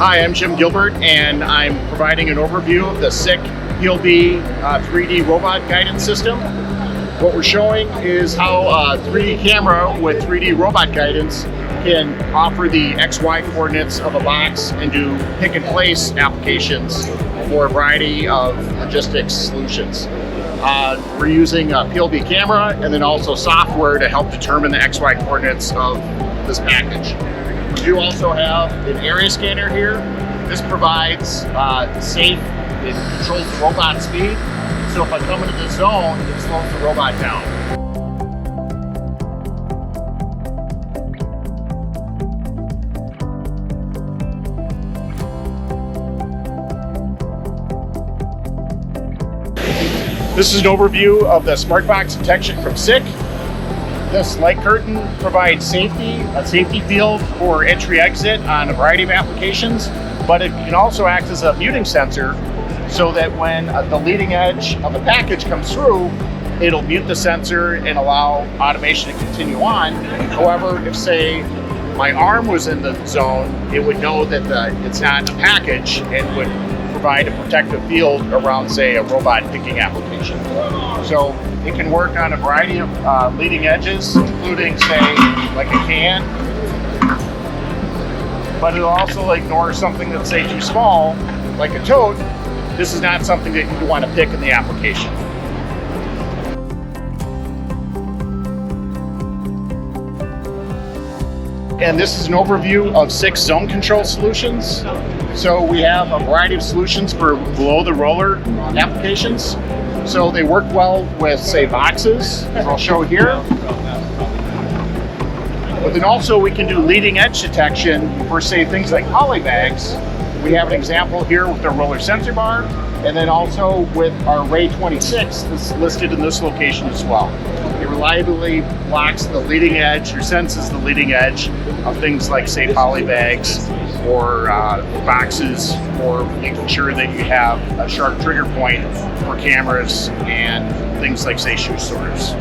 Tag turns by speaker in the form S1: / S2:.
S1: Hi, I'm Jim Gilbert, and I'm providing an overview of the SICK PLB 3D robot guidance system. What we're showing is how a 3D camera with 3D robot guidance can offer the XY coordinates of a box and do pick and place applications for a variety of logistics solutions. We're using a PLB camera and then also software to help determine the XY coordinates of this package. We do also have an area scanner here. This provides safe, it controls the robot speed. So if I come into the zone, it slows the robot down. This is an overview of the smart box detection from SICK. This light curtain provides a safety field for entry-exit on a variety of applications, but it can also act as a muting sensor so that when the leading edge of a package comes through, it'll mute the sensor and allow automation to continue on. However, if say my arm was in the zone, it would know that it's not a package and would provide a protective field around, say, a robot picking application. So it can work on a variety of leading edges, including, say, like a can, but it'll also ignore something that's, say, too small, like a tote. This is not something that you want to pick in the application. And this is an overview of SICK zone control solutions. So we have a variety of solutions for below the roller applications. So they work well with, say, boxes, as I'll show here. But then also we can do leading edge detection for, say, things like poly bags. We have an example here with the roller sensor bar, and then also with our Ray 26 that's listed in this location as well. It reliably blocks the leading edge or senses the leading edge of things like, say, poly bags or boxes, or making sure that you have a sharp trigger point for cameras and things like, say, shoe sorters.